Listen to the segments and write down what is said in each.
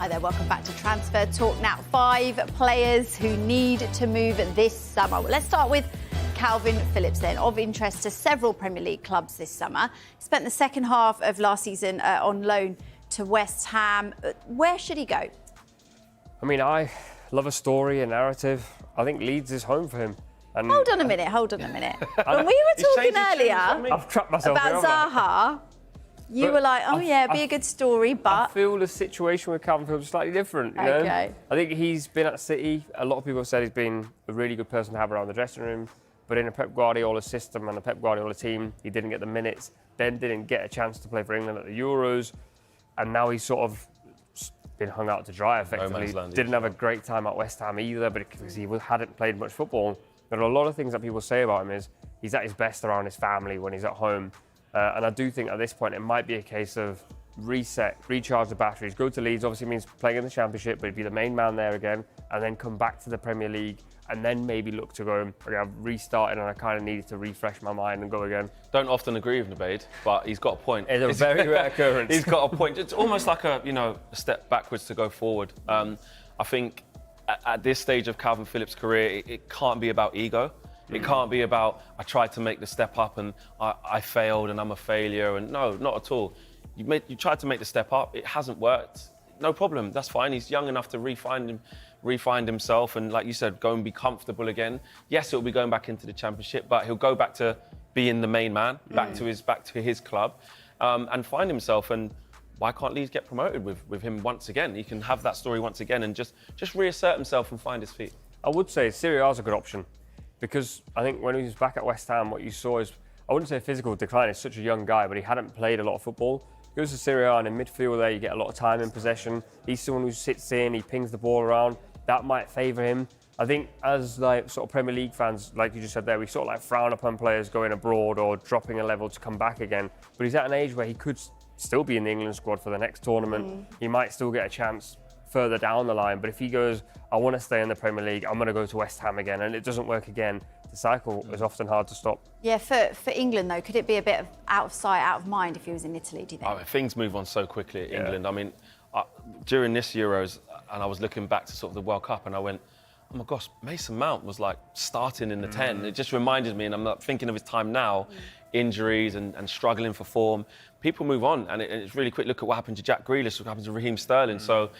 Hi there, welcome back to Transfer Talk. Now, 5 players who need to move this summer. Well, let's start with Calvin Phillips then, of interest to several Premier League clubs this summer. He spent the second half of last season on loan to West Ham. Where should he go? I mean, I love a story, a narrative. I think Leeds is home for him. And hold on a minute. When we were talking earlier I've trapped myself about Zaha, you were like, oh yeah, it'd be a good story, but... I feel the situation with Calvin Phillips is slightly different, you know? Okay. I think he's been at City. A lot of people have said he's been a really good person to have around the dressing room, but in a Pep Guardiola system and a Pep Guardiola team, he didn't get the minutes, then didn't get a chance to play for England at the Euros, and now he's sort of been hung out to dry, effectively. Didn't have a great time at West Ham either, but because he hadn't played much football. But a lot of things that people say about him is he's at his best around his family when he's at home. And I do think at this point it might be a case of reset, recharge the batteries, go to Leeds, obviously means playing in the Championship, but be the main man there again, and then come back to the Premier League, and then maybe look to go, okay, I've restarted and I kind of needed to refresh my mind and go again. Don't often agree with Nabeed, but he's got a point. It's a very rare occurrence. He's got a point. It's almost like a step backwards to go forward. I think at this stage of Calvin Phillips' career, it can't be about ego. It can't be about, I tried to make the step up and I failed and I'm a failure. And no, not at all. You tried to make the step up, it hasn't worked. No problem, that's fine. He's young enough to refine himself and, like you said, go and be comfortable again. Yes, he'll be going back into the Championship, but he'll go back to being the main man, back to his club, and find himself. And why can't Leeds get promoted with him once again? He can have that story once again and just reassert himself and find his feet. I would say Serie A is a good option. Because I think when he was back at West Ham, what you saw is, I wouldn't say physical decline, he's such a young guy, but he hadn't played a lot of football. He goes to Serie A and in midfield there, you get a lot of time in possession. He's someone who sits in, he pings the ball around. That might favour him. I think as like sort of Premier League fans, like you just said there, we sort of like frown upon players going abroad or dropping a level to come back again. But he's at an age where he could still be in the England squad for the next tournament. He might still get a chance further down the line, but if he goes, I want to stay in the Premier League, I'm going to go to West Ham again, and it doesn't work again, the cycle is often hard to stop. Yeah, for England though, could it be a bit of out of sight, out of mind if he was in Italy, do you think? Things move on so quickly at England. I mean, during this Euros, and I was looking back to sort of the World Cup, and I went, oh my gosh, Mason Mount was like starting in the 10. It just reminded me, and I'm not thinking of his time now, injuries and struggling for form. People move on, and it's really quick. Look at what happened to Jack Grealish, what happened to Raheem Sterling. So,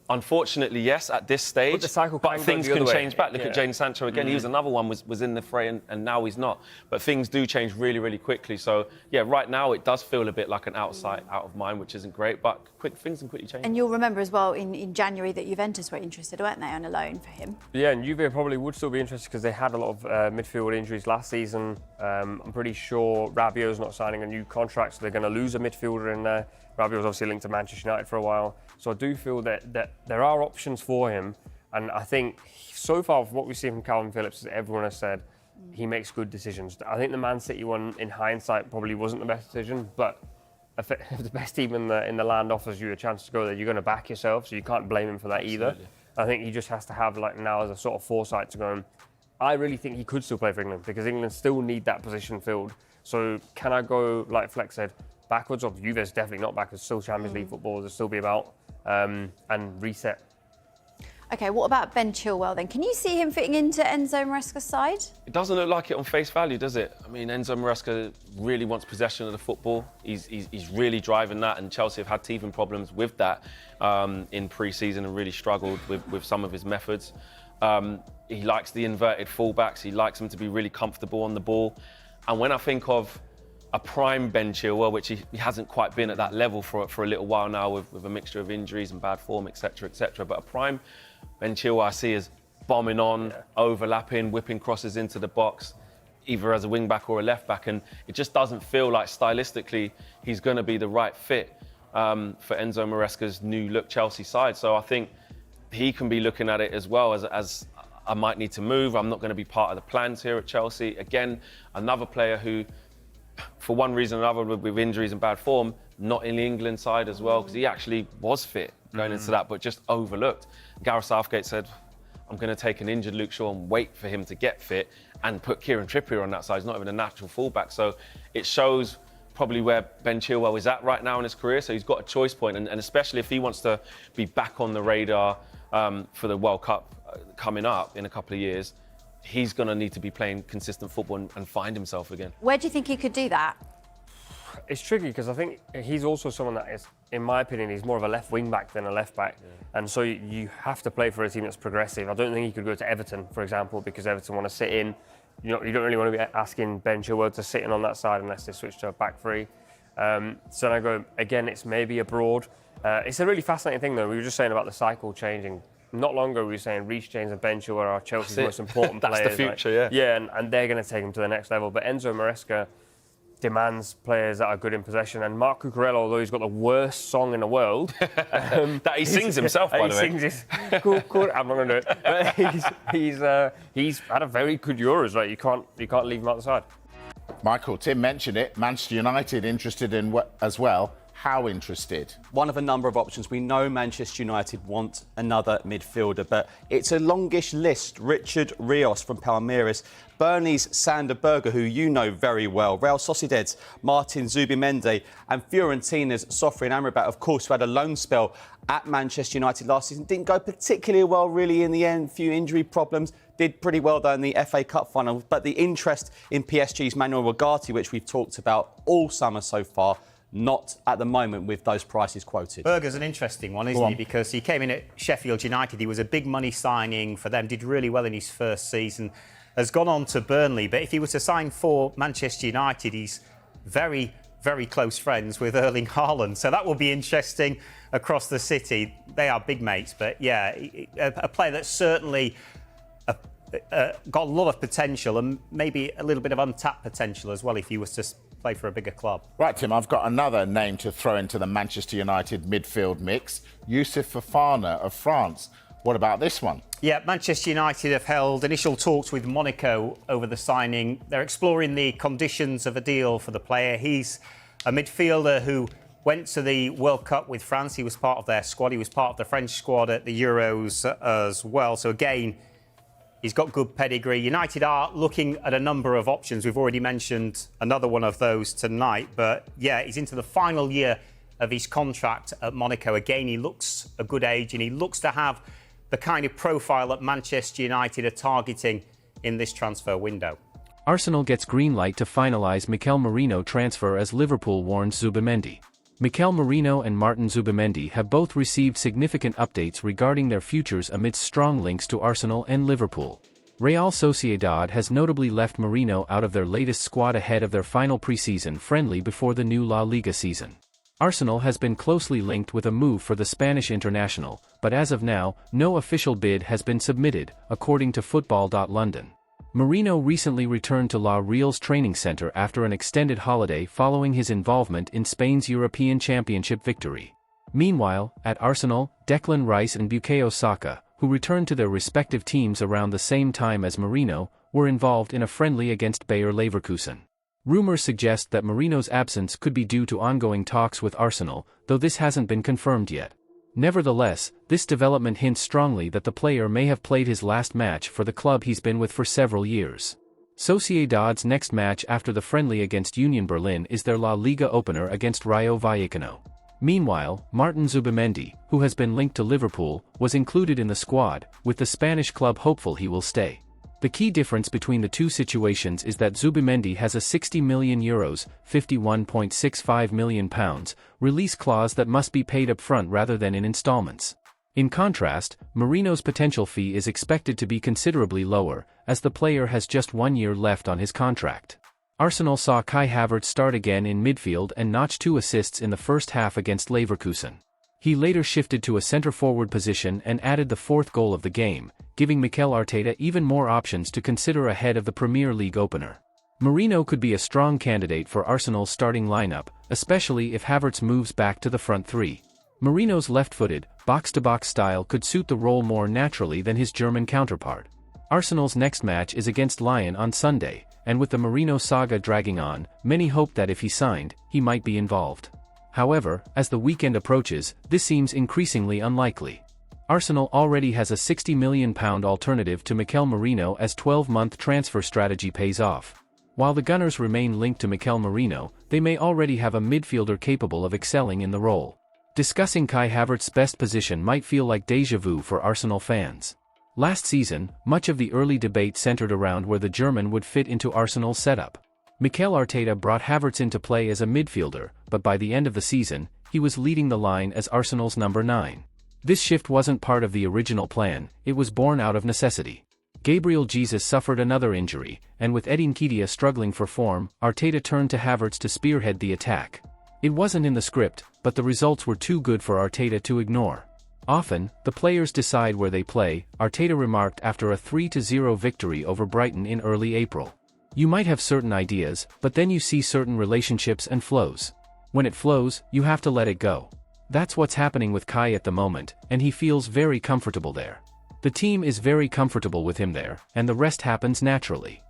unfortunately, yes, at this stage, but things can change back. Look at Jadon Sancho again. He was another one, was in the fray, and now he's not. But things do change really, really quickly. So, yeah, right now it does feel a bit like an out of mind, which isn't great, but things can quickly change. And you'll remember as well, in January, that Juventus were interested, weren't they, on a loan for him? Yeah, and Juve probably would still be interested because they had a lot of midfield injuries last season. I'm pretty sure Rabiot's not signing a new contract, so they're going to lose a midfielder in there. Rabiot's obviously linked to Manchester United for a while. So I do feel that there are options for him. And I think so far, from what we've seen from Calvin Phillips, as everyone has said, he makes good decisions. I think the Man City one, in hindsight, probably wasn't the best decision. But if the best team in the land offers you a chance to go there, you're going to back yourself. So you can't blame him for that either. I think he just has to have, like now, as a sort of foresight to go. I really think he could still play for England because England still need that position filled. So can I go, like Flex said, backwards? Or Juve's definitely not backwards. Still Champions League football. There'll still be about and reset. OK, what about Ben Chilwell then? Can you see him fitting into Enzo Maresca's side? It doesn't look like it on face value, does it? I mean, Enzo Maresca really wants possession of the football. He's really driving that, and Chelsea have had teething problems with that in pre-season and really struggled with some of his methods. He likes the inverted fullbacks. He likes them to be really comfortable on the ball. And when I think of a prime Ben Chilwell, which he hasn't quite been at that level for a little while now with a mixture of injuries and bad form, etc., etc. But a prime Ben Chilwell I see as bombing on, overlapping, whipping crosses into the box, either as a wing-back or a left-back. And it just doesn't feel like stylistically he's going to be the right fit for Enzo Maresca's new-look Chelsea side. So I think he can be looking at it as well as I might need to move. I'm not going to be part of the plans here at Chelsea. Again, another player who, for one reason or another, with injuries and bad form, not in the England side as well, because he actually was fit going into that, but just overlooked. Gareth Southgate said, I'm going to take an injured Luke Shaw and wait for him to get fit and put Kieran Trippier on that side. He's not even a natural fullback. So it shows probably where Ben Chilwell is at right now in his career, so he's got a choice point, and especially if he wants to be back on the radar for the World Cup coming up in a couple of years, he's going to need to be playing consistent football and find himself again. Where do you think he could do that? It's tricky because I think he's also someone that is, in my opinion, he's more of a left wing back than a left back. Yeah. And so you have to play for a team that's progressive. I don't think he could go to Everton, for example, because Everton want to sit in. You don't really want to be asking Ben Chilwell to sit in on that side unless they switch to a back three. So I go, again, it's maybe abroad. It's a really fascinating thing, though. We were just saying about the cycle changing. Not long ago, we were saying Reece James and Ben Chilwell are Chelsea's most important That's players. The future, Yeah, and they're going to take him to the next level. But Enzo Maresca demands players that are good in possession. And Marc Cucurella, although he's got the worst song in the world... that he sings himself, by the way. He sings his... I'm not going to do it. But he's had a very good Euros. Right? You can't leave him out the side. Michael, Tim mentioned it. Manchester United interested in as well. How interested? One of a number of options. We know Manchester United want another midfielder, but it's a longish list. Richard Rios from Palmeiras, Burnley's Sander Berger, who you know very well, Real Sociedad's Martin Zubimendi, and Fiorentina's Sofyan Amrabat, of course, who had a loan spell at Manchester United last season. Didn't go particularly well, really, in the end. Few injury problems. Did pretty well, though, in the FA Cup final. But the interest in PSG's Manuel Ugarte, which we've talked about all summer so far, not at the moment with those prices quoted. Berger's an interesting one, isn't he? Because he came in at Sheffield United. He was a big money signing for them, did really well in his first season, has gone on to Burnley. But if he was to sign for Manchester United, he's very, very close friends with Erling Haaland. So that will be interesting across the city. They are big mates. But yeah, a player that's certainly got a lot of potential and maybe a little bit of untapped potential as well if he was to play for a bigger club. Right, Tim, I've got another name to throw into the Manchester United midfield mix. Youssouf Fofana of France. What about this one? Yeah, Manchester United have held initial talks with Monaco over the signing. They're exploring the conditions of a deal for the player. He's a midfielder who went to the World Cup with France. He was part of their squad. He was part of the French squad at the Euros as well. So again, he's got good pedigree. United are looking at a number of options. We've already mentioned another one of those tonight. But yeah, he's into the final year of his contract at Monaco. Again, he looks a good age and he looks to have the kind of profile that Manchester United are targeting in this transfer window. Arsenal gets green light to finalise Mikel Merino transfer as Liverpool warns Zubimendi. Mikel Merino and Martin Zubimendi have both received significant updates regarding their futures amidst strong links to Arsenal and Liverpool. Real Sociedad has notably left Merino out of their latest squad ahead of their final pre-season friendly before the new La Liga season. Arsenal has been closely linked with a move for the Spanish international, but as of now, no official bid has been submitted, according to Football.London. Merino recently returned to La Real's training centre after an extended holiday following his involvement in Spain's European Championship victory. Meanwhile, at Arsenal, Declan Rice and Bukayo Saka, who returned to their respective teams around the same time as Merino, were involved in a friendly against Bayer Leverkusen. Rumours suggest that Merino's absence could be due to ongoing talks with Arsenal, though this hasn't been confirmed yet. Nevertheless, this development hints strongly that the player may have played his last match for the club he's been with for several years. Sociedad's next match after the friendly against Union Berlin is their La Liga opener against Rayo Vallecano. Meanwhile, Martin Zubimendi, who has been linked to Liverpool, was included in the squad, with the Spanish club hopeful he will stay. The key difference between the two situations is that Zubimendi has a €60 million, £51.65 million, release clause that must be paid up front rather than in installments. In contrast, Merino's potential fee is expected to be considerably lower, as the player has just 1 year left on his contract. Arsenal saw Kai Havertz start again in midfield and notch 2 assists in the first half against Leverkusen. He later shifted to a centre-forward position and added the 4th goal of the game, giving Mikel Arteta even more options to consider ahead of the Premier League opener. Merino could be a strong candidate for Arsenal's starting lineup, especially if Havertz moves back to the front three. Merino's left-footed, box-to-box style could suit the role more naturally than his German counterpart. Arsenal's next match is against Lyon on Sunday, and with the Merino saga dragging on, many hope that if he signed, he might be involved. However, as the weekend approaches, this seems increasingly unlikely. Arsenal already has a £60 million alternative to Mikel Merino as 12-month transfer strategy pays off. While the Gunners remain linked to Mikel Merino, they may already have a midfielder capable of excelling in the role. Discussing Kai Havertz's best position might feel like déjà vu for Arsenal fans. Last season, much of the early debate centered around where the German would fit into Arsenal's setup. Mikel Arteta brought Havertz into play as a midfielder, but by the end of the season, he was leading the line as Arsenal's number 9. This shift wasn't part of the original plan, it was born out of necessity. Gabriel Jesus suffered another injury, and with Eddie Nketiah struggling for form, Arteta turned to Havertz to spearhead the attack. It wasn't in the script, but the results were too good for Arteta to ignore. Often, the players decide where they play, Arteta remarked after a 3-0 victory over Brighton in early April. You might have certain ideas, but then you see certain relationships and flows. When it flows, you have to let it go. That's what's happening with Kai at the moment, and he feels very comfortable there. The team is very comfortable with him there, and the rest happens naturally.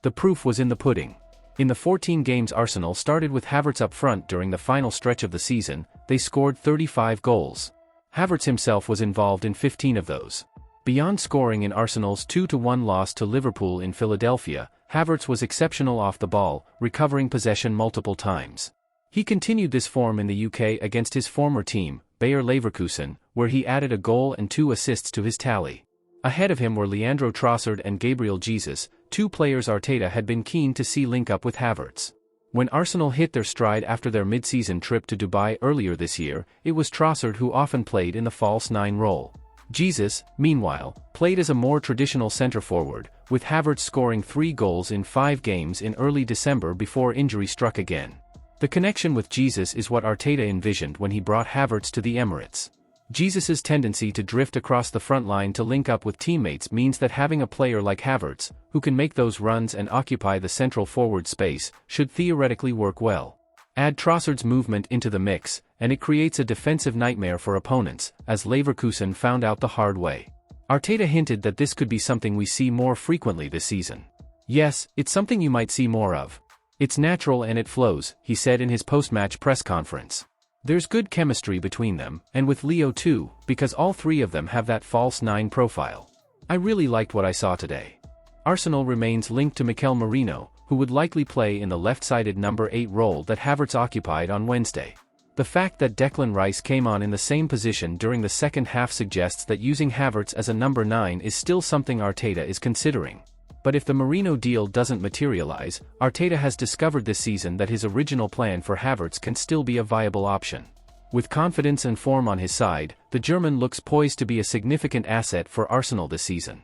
The proof was in the pudding. In the 14 games Arsenal started with Havertz up front during the final stretch of the season, they scored 35 goals. Havertz himself was involved in 15 of those. Beyond scoring in Arsenal's 2-1 loss to Liverpool in Philadelphia, Havertz was exceptional off the ball, recovering possession multiple times. He continued this form in the UK against his former team, Bayer Leverkusen, where he added a goal and 2 assists to his tally. Ahead of him were Leandro Trossard and Gabriel Jesus, 2 players Arteta had been keen to see link up with Havertz. When Arsenal hit their stride after their mid-season trip to Dubai earlier this year, it was Trossard who often played in the false 9 role. Jesus, meanwhile, played as a more traditional centre-forward, with Havertz scoring 3 goals in 5 games in early December before injury struck again. The connection with Jesus is what Arteta envisioned when he brought Havertz to the Emirates. Jesus's tendency to drift across the front line to link up with teammates means that having a player like Havertz, who can make those runs and occupy the central forward space, should theoretically work well. Add Trossard's movement into the mix, and it creates a defensive nightmare for opponents, as Leverkusen found out the hard way. Arteta hinted that this could be something we see more frequently this season. Yes, it's something you might see more of. It's natural and it flows, he said in his post-match press conference. There's good chemistry between them, and with Leo too, because all 3 of them have that false 9 profile. I really liked what I saw today. Arsenal remains linked to Mikel Merino, who would likely play in the left-sided number 8 role that Havertz occupied on Wednesday. The fact that Declan Rice came on in the same position during the second half suggests that using Havertz as a number 9 is still something Arteta is considering. But if the Merino deal doesn't materialize, Arteta has discovered this season that his original plan for Havertz can still be a viable option. With confidence and form on his side, the German looks poised to be a significant asset for Arsenal this season.